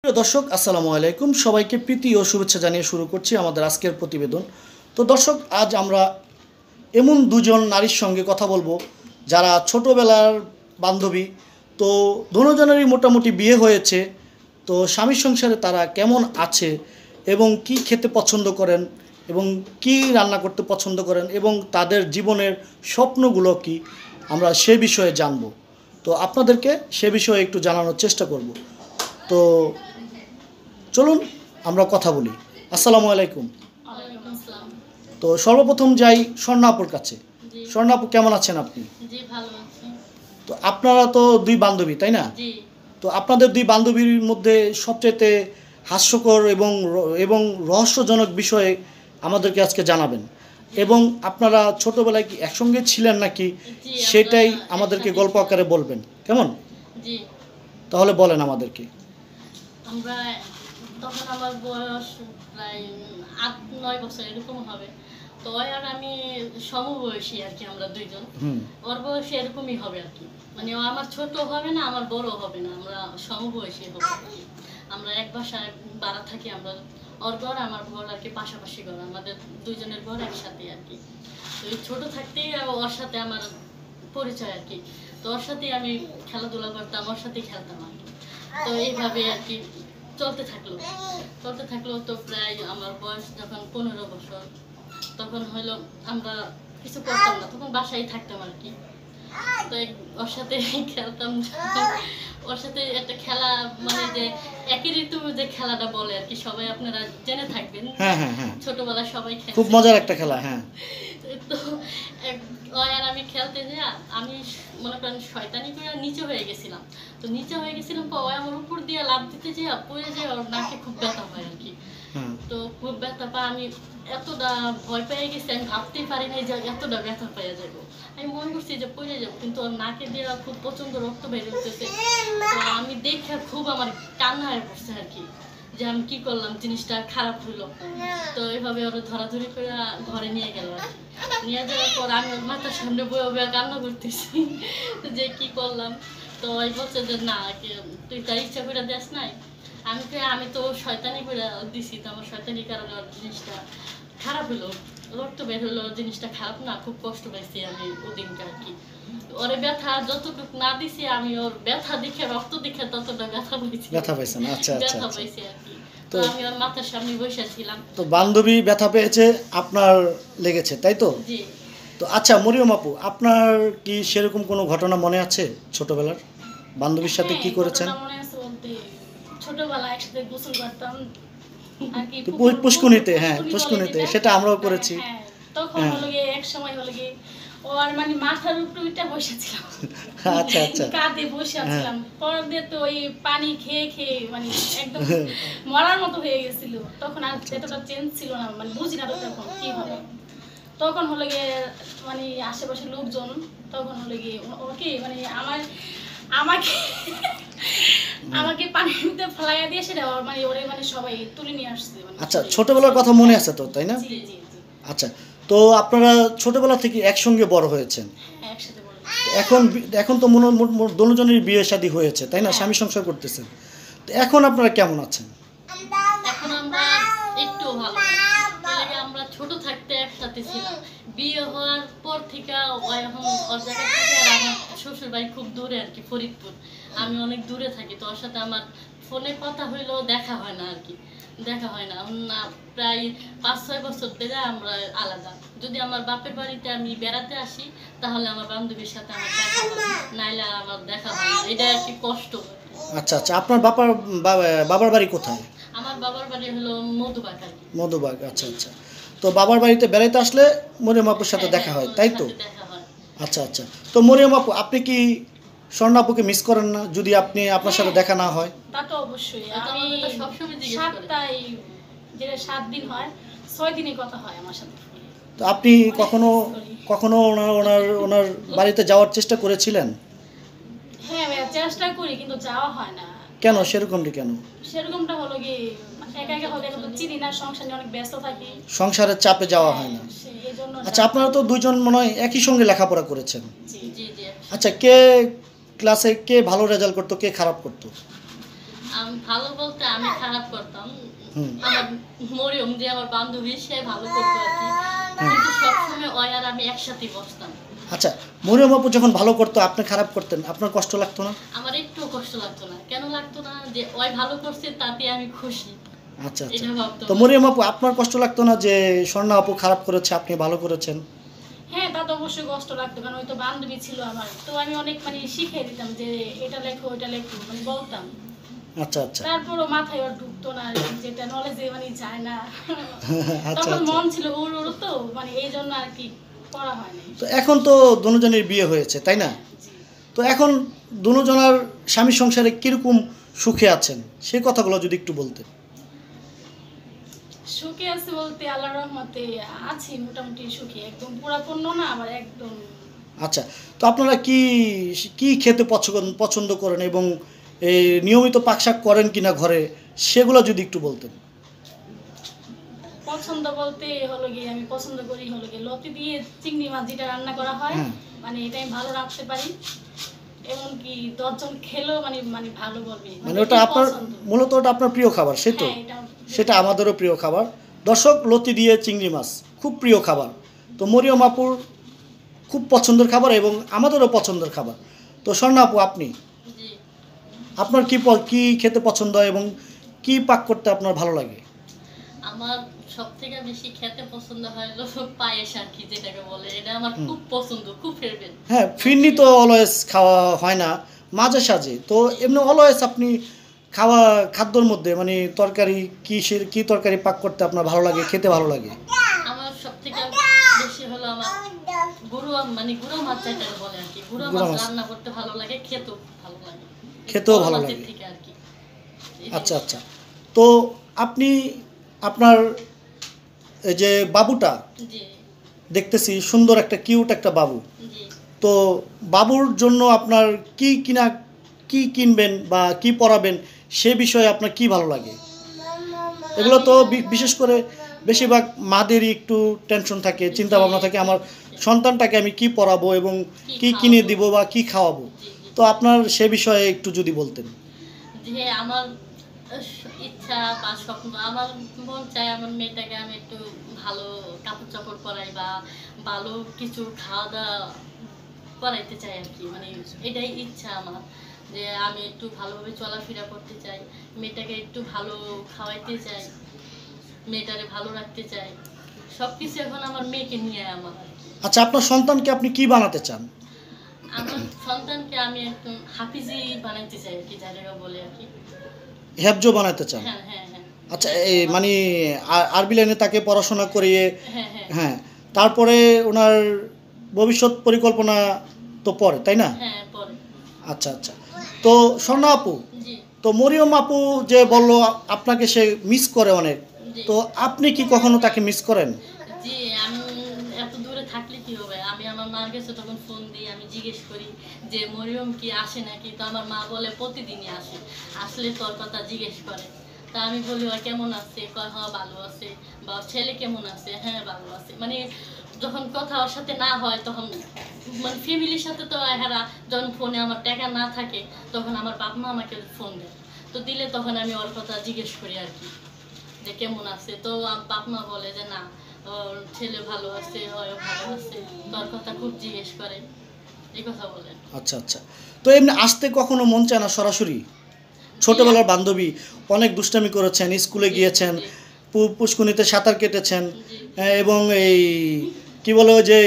প্রিয় দর্শক আসসালামু আলাইকুম, সবাইকে প্রীতি ও শুভেচ্ছা জানিয়ে শুরু করছি আমাদের আজকের প্রতিবেদন। তো দর্শক, আজ আমরা এমন দুজন নারীর সঙ্গে কথা বলবো যারা ছোটোবেলার বান্ধবী। তো দুজনেরই মোটামুটি বিয়ে হয়েছে। তো স্বামীর সংসারে তারা কেমন আছে এবং কি খেতে পছন্দ করেন এবং কি রান্না করতে পছন্দ করেন এবং তাদের জীবনের স্বপ্নগুলো কি, আমরা সে বিষয়ে জানবো। তো আপনাদেরকে সে বিষয়ে একটু জানানোর চেষ্টা করব। তো চলুন আমরা কথা বলি। আসসালামু আলাইকুম। তো সর্বপ্রথম যাই স্বর্ণাপুর কাছে। স্বর্ণাপু, কেমন আছেন আপনি? জি, ভালো আছি। তো আপনারা তো দুই বান্ধবী, তাই না? জি। তো আপনাদের দুই বান্ধবীর মধ্যে সবচেয়ে হাস্যকর এবং রহস্যজনক বিষয়ে আমাদেরকে আজকে জানাবেন। এবং আপনারা ছোটবেলায় কি একসঙ্গে ছিলেন নাকি, জি, সেটাই আমরা আমাদেরকে একসাথে গল্প আকারে বলবেন, কেমন? জি। তাহলে বলেন আমাদেরকে। আমরা তখন আমার বয়স প্রায় ৮-৯ বছর এরকম হবে। তো ওই আর আমি সমবয়সী আর কি, আমরা দুইজন। ওর বয়স এরকমই হবে আর কি, মানে ও আমার ছোট হবে না, আমার বড় হবে না, আমরা সমবয়সী হব আর কি। আমরা এক বাসায় ভাড়া থাকি। আমরা ওর ঘর আমার ঘর আর কি পাশাপাশি ঘর, আমাদের দুইজনের ঘর একসাথে আর কি। তো এই ছোট থাকতেই ওর সাথে আমার পরিচয় আর কি। তো ওর সাথেই আমি খেলাধুলা করতাম, ওর সাথেই খেলতাম আর কি। তো এইভাবে আর কি চলতে থাকলো। তো প্রায় আমার বয়স যখন 15 বছর, তখন হলো আমরা কিছু করতাম না, তখন বাসায় থাকতাম আর কি। তো ওর সাথে খেলতাম। ওর সাথে একটা খেলা, মানে যে একই ঋতু যে খেলাটা বলে আর কি, সবাই আপনারা জেনে থাকবেন। হ্যাঁ হ্যাঁ হ্যাঁ, ছোটবেলায় সবাই খেলে, খুব মজার একটা খেলা। হ্যাঁ। তো আর আমি খেলতে যে আমি মনে করেন শয়তানি করে নিচে হয়ে গেছিলাম। তো নিচে হয়ে গেছিলাম তো ওই আমার উপর দিয়ে লাফ দিতে যে পড়ে যে ওর নাকে খুব ব্যথা হয় আর কি। তো খুব ব্যথা পায়, আমি এতটা ভয় পেয়ে গেছি, আমি ভাবতেই পারি না যে এতটা ব্যথা পেয়ে যাবো। আমি মনে করছি যে পড়ে যাবো, কিন্তু ওর নাকে দিয়ে খুব প্রচন্ড রক্ত বের হতেছে। তো আমি দেখে খুব আমার কান্না হয়ে পড়ছে আর কি, যে আমি কি করলাম, জিনিসটা খারাপ হইলো। তো এইভাবে ওরা ধরাধরি করে ঘরে নিয়ে গেল আর কি। নিয়ে যাওয়ার পর আমি ওর মাথার সামনে বয়ে বয়ে কান্না করতেছি যে কি করলাম। তো ওই বলছে যে না, তুই তার ইচ্ছা করে দেস নাই। আমি তো শয়তানি করে দিছি, তো আমার শয়তানির কারণে ওর জিনিসটা খারাপ হলো, রক্ত বের হলো, জিনিসটা খারাপ না, খুব কষ্ট পাইছি আমি ওদিনটা আর কি। ওরে ব্যথা যতটুকু না দিছি, আমি ওর ব্যথা দেখে, রক্ত দেখে ততটা ব্যথা পাইছি। ব্যথা পাইছেন? আচ্ছা আচ্ছা ব্যথা আচ্ছা। পাইছি আর কি। তো আমি ওর মাথার সামনে বসে ছিলাম। তো বান্ধবী ব্যথা পেয়েছে, আপনার লেগেছে, তাই তো? জি। তো আচ্ছা মরিয়ম আপু, আপনার কি সেরকম কোনো ঘটনা মনে আছে ছোটবেলার বান্ধবীর সাথে কি করেছেন? ঘটনা মনে আছে বলতে, ছোটবেলায় একসাথে গোসল করতাম আর কি, তো পুষ্কুনিতে, হ্যাঁ পুষ্কুনিতে, সেটা আমরাও করেছি। হ্যাঁ, তখন হলো গিয়ে এক সময় হলো গিয়ে ওর মানে মাথার উপরে উঠে বসেছিলাম। আচ্ছা আচ্ছা। কাঁধে বসে আছিলাম। পর দিয়ে তো ওই পানি খেয়ে খেয়ে মানে একদম মরার মতো হয়ে গেছিল। তখন আর এতটা চেঞ্জ ছিল না, মানে বুঝি না তো তখন কি হবে। তখন হলো গিয়ে মানে আশেপাশের লোকজন তখন হলো গিয়ে ওকে মানে আমাকে আমাকে পানির মধ্যে ফেলাইয়া দিয়ে সেটা মানে ওরে মানে সবাই তুলে নিয়ে আসছে। আচ্ছা, ছোটবেলার কথা মনে আছে তো, তাই না? জি জি জি। আচ্ছা, তো আপনারা ছোটবেলা থেকে একসঙ্গে বড় হয়েছেন। হ্যাঁ, একসাথে বড়। এখন তো দুজনেরই বিয়ে শাদী হয়েছে, তাই না? স্বামী সংসার করতেছেন। তো এখন আপনারা কেমন আছেন? এখন আমরা একটু ভালো। আমরা ছোট থাকতে একসাথে ছিলাম, বিয়ে হওয়ার পর থেকে এখন ওর জায়গা থেকে আর আমার শ্বশুর বাড়ি খুব দূরে আর কি, ফরিদপুর। আমি অনেক দূরে থাকি, তো ওর সাথে আমার ফোনে কথা হইলেও দেখা হয় না আর কি, দেখা হয় না। প্রায় 5-6 বছর ধরে আমরা আলাদা। যদি আমার বাপের বাড়িতে আমি বেড়াতে আসি, তাহলে আমার বান্ধবীর সাথে আমার দেখা হয়, নাইলে আমার দেখা হয় না। এটা আর কি কষ্ট। আচ্ছা আচ্ছা, আপনার বাবার বাড়ি কোথায়? আমার বাবার বাড়ি হলো মধুবাগ আর কি। মধুবাগ, আচ্ছা আচ্ছা। তো বাবার বাড়িতে বেড়াইতে আসলে মরিয়ম আপুর সাথে দেখা হয়, তাই তো? আচ্ছা আচ্ছা। তো মরিয়ম আপু, আপনি কি স্বর্ণ আপুকে মিস করেন না যদি আপনার সাথে দেখা না হয়? তা তো অবশ্যই। আমি সবসময় সপ্তাহে যেটা 7 দিন হয়, 6 দিনই কথা হয় আমার সাথে। তো আপনি কখনো কখনো ওনার বাড়িতে যাওয়ার চেষ্টা করেছিলেন? হ্যাঁ, চেষ্টা করি, কিন্তু যাওয়া হয় না। কেন, সেরকমটি কেন? সেরকমটা হলো কি, একা একা হলে কিন্তু চিনি না, সংসার নিয়ে অনেক ব্যস্ত থাকি, সংসারের চাপে যাওয়া হয় না। এইজন্য। আচ্ছা, আপনারা তো দুইজন মনে হয় একই সঙ্গে লেখাপড়া করেছেন। জি জি জি। আচ্ছা, কে ভালো রেজাল্ট করতো, কে খারাপ করতো? আমি ভালো বলতে আমি খারাপ করতাম। হুম। আমার মরিয়ম যে আমার বান্ধবী সে ভালো করতো আর কি, কিন্তু সবসময় ওই আর আমি একসাথে বসতাম। আচ্ছা, মরিয়ম আপু যখন ভালো করতো আপনি খারাপ করতেন, আপনার কষ্ট লাগতো না? আমার একটু কষ্ট লাগতো না। কেন লাগতো না? যে ওই ভালো করছে তাতে আমি খুশি, আচ্ছা আচ্ছা। এটা ভাবতো। তো মরিয়ম আপু আপনার কষ্ট লাগতো না যে স্বর্ণা আপু খারাপ করেছে, আপনি ভালো করেছেন? হ্যাঁ, তা তো অবশ্যই কষ্ট লাগতো, কারণ ওই তো বান্ধবী ছিল আমার। তো আমি অনেক মানে শিখিয়ে দিতাম যে এটা লেখো ওইটা লেখো, মানে বলতাম। আচ্ছা আচ্ছা। তারপরও মাথায় ওর ঢুকতো না, যেটা নলেজে মানে যায় না। আচ্ছা তখন আচ্ছা। মন ছিল উড় উড়, তো মানে এই জন্য আর কি পড়া হয়নি। তো এখন তো দুজনের বিয়ে হয়েছে, তাই না? জি। তো এখন দুজনার স্বামী সংসারে কিরকম সুখে আছেন সেই কথাগুলো যদি একটু বলতেন। সুখে আছে বলতে আল্লাহর রহমতে আছি, মোটামুটি সুখী। একদম পুরাপূর্ণ না, আবার একদম। আচ্ছা, তো আপনারা কি কি খেতে পছন্দ করেন এবং এই নিয়মিত পাকশাক করেন কিনা ঘরে, সেগুলো যদি একটু বলতেন। পছন্দ বলতে হলো গিয়ে আমি পছন্দ করি হলো গিয়ে লতি দিয়ে চিংড়ি মাছ যেটা রান্না করা হয়, হ্যাঁ। মানে এটা আমি ভালো রাখতে পারি। এমনকি 10 জন খেলেও মানে মানে ভালো বলবে, মানে ওটা এটা আপনার পছন্দ। মূলত ওটা আপনার প্রিয় খাবার, সেই তো? হ্যাঁ, এটা আমার প্রিয়। সেটা আমাদেরও প্রিয় খাবার। দর্শক, লতি দিয়ে চিংড়ি মাছ খুব প্রিয় খাবার। তো মরিয়ম আপুর খুব পছন্দের খাবার এবং আমাদেরও পছন্দের খাবার। তো স্বর্ণা আপু, আপনি জি, আপনার কি খেতে পছন্দ হয় এবং কি পাক করতে আপনার ভালো লাগে? আমার সব থেকে বেশি খেতে পছন্দ হয় হলো পায়েস আর কি, যেটাকে বলে। এটা আমার খুব পছন্দ, খুব ফেভারিট। হ্যাঁ, ফিরনি তো অলওয়েজ খাওয়া হয় না, মাঝে সাঝে। তো এমনি অলওয়েজ আপনি খাওয়া খাদ্যর মধ্যে মানে তরকারি কি তরকারি পাক করতে আপনার ভালো লাগে, খেতে ভালো লাগে? আমার সব থেকে বেশি হলো আমার গুঁড়ো মাছ যেটাকে বলে আর কি, গুঁড়ো গুঁড়ো মাছ মাছ। রান্না করতে ভালো লাগে, খেতেও ভালো লাগে। খেতেও বড় ভালো মাছের লাগে। থেকে আর কি। এই আচ্ছা জিনিসটা। আচ্ছা। তো আপনি আপনার এই যে বাবুটা জি, দেখতেছি, সুন্দর একটা কিউট একটা বাবু। জি। তো বাবুর জন্য আপনার কি কিনবেন বা কি পড়াবেন, সে বিষয়ে আপনার কি ভালো লাগে? এগুলো তো বিশেষ করে বেশিরভাগ মাদেরই একটু টেনশন থাকে, চিন্তা ভাবনা থাকে, আমার সন্তানটাকে আমি কি পড়াবো এবং কি কিনে দিব বা কি খাওয়াবো। জি, জি। তো আপনার সে বিষয়ে একটু যদি বলতেন। যে আমার ইচ্ছা বা স্বপ্ন, আমার মন চায় আমার মেয়েটাকে আমি একটু ভালো কাপড় চাপড় পরাই বা ভালো কিছু খাওয়া দাওয়া করাইতে চাই আর কি। মানে এটাই ইচ্ছা আমার, যে আমি একটু ভালোভাবে চলাফেরা করতে চাই, মেয়েটাকে একটু ভালো খাওয়াইতে চাই, মেয়েটারে ভালো রাখতে চাই। সব কিছু এখন আমার মেয়েকে নিয়ে আমার আর কি। আচ্ছা, আপনার সন্তানকে আপনি কি বানাতে চান? আমার সন্তানকে আমি একদম হাফিজি বানাইতে চাই আর কি, যারা বলে আর কি। হেফজো বানাতে চান? হ্যাঁ, হ্যাঁ, হ্যাঁ। আচ্ছা, এই মানে আরবি লাইনে তাকে পড়াশোনা করিয়ে, হ্যাঁ, হ্যাঁ, হ্যাঁ, তারপরে ওনার ভবিষ্যৎ পরিকল্পনা তো পরে, তাই না? হ্যাঁ, পরে। আচ্ছা আচ্ছা। তো স্বর্ণা আপু, জি, তো মরিয়ম আপু যে বললো আপনাকে সে মিস করে অনেক, জি। তো আপনি কি কখনো তাকে মিস করেন? জি, আমি এত দূরে থাকলে কি হবে? আমি আমার মার কাছে তখন ফোন দিই, আমি জিজ্ঞেস করি যে মরিয়ম কি আসে নাকি? তো আমার মা বলে প্রতিদিনই আসে, আসলে তোর কথা জিজ্ঞেস করে। তা আমি বলি ও কেমন আছে? কয় হ্যাঁ ভালো আছে। বা ওর ছেলে কেমন আছে? হ্যাঁ ভালো আছে। মানে যখন কথা ওর সাথে না হয় তখন, মানে ফ্যামিলির সাথে তো এরা, যখন ফোনে আমার টাকা না থাকে তখন আমার বাপ মা আমাকে ফোন দেয়। তো দিলে তখন আমি ওর কথা জিজ্ঞেস করি আর কি, যে কেমন আছে। তো বাপ মা বলে যে না, ওর ছেলে ভালো আছে, ওও ভালো আছে, তোর কথা খুব জিজ্ঞেস করে, এই কথা বলেন। আচ্ছা আচ্ছা। তো এমনি আসতে কখনো মন চায় না সরাসরি? ছোটবেলার বান্ধবী, অনেক দুষ্টামি করেছেন, স্কুলে গিয়েছেন, পুষ্কুনিতে সাঁতার কেটেছেন, জি, এবং এই কি বলে ওই যে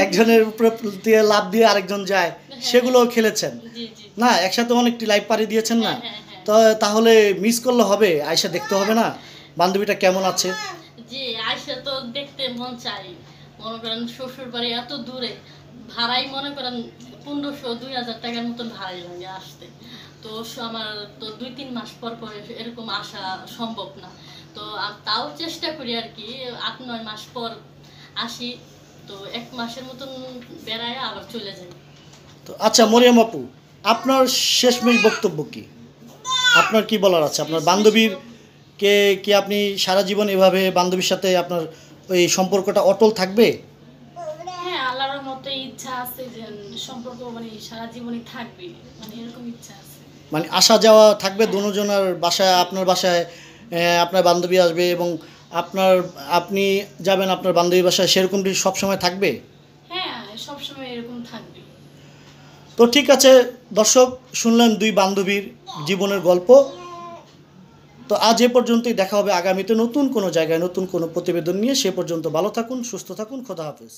একজনের উপরে দিয়ে লাফ দিয়ে আরেকজন যায়, সেগুলোও খেলেছেন জি, জি। না? একসাথে অনেকটি লাইফ পাড়ি দিয়েছেন না? হ্যাঁ, হ্যাঁ, হ্যাঁ। তো তাহলে মিস করলে হবে, আয়সা দেখতে হবে না বান্ধবীটা কেমন আছে? জি, আয়সা তো দেখতে মন চাই। মনে করেন শ্বশুর বাড়ি এত দূরে, ভাড়াই মনে করেন 1500-2000 টাকার মতন ভাড়াই লাগে আসতে। তো আমার তো 2-3 মাস পর পর এরকম আসা সম্ভব না। তো তাও চেষ্টা করি আর কি, 8-9 মাস পর আসি। তো 1 মাসের মতন বেড়ায় আবার চলে যাই। তো আচ্ছা মরিয়ম আপু, আপনার শেষমেশ বক্তব্য কি? আপনার কি বলার আছে? আপনার বান্ধবীর কি আপনি সারা জীবন এভাবে বান্ধবীর সাথে আপনার ওই সম্পর্কটা অটল থাকবে? হ্যাঁ, আল্লাহর মতো ইচ্ছা আছে যে সম্পর্ক মানে সারা জীবনই থাকবে, মানে এরকম ইচ্ছা আছে। মানে আসা যাওয়া থাকবে দুজনের বাসায়, আপনার বাসায় আপনার বান্ধবী আসবে এবং আপনি যাবেন আপনার বান্ধবীর বাসায়, সেরকমটি সবসময় থাকবে? হ্যাঁ, সবসময় এরকম থাকবে। তো ঠিক আছে দর্শক, শুনলেন দুই বান্ধবীর জীবনের গল্প। তো আজ এ পর্যন্তই, দেখা হবে আগামীতে নতুন কোনো জায়গায় নতুন কোনো প্রতিবেদন নিয়ে। সে পর্যন্ত ভালো থাকুন, সুস্থ থাকুন, খোদা হাফেজ।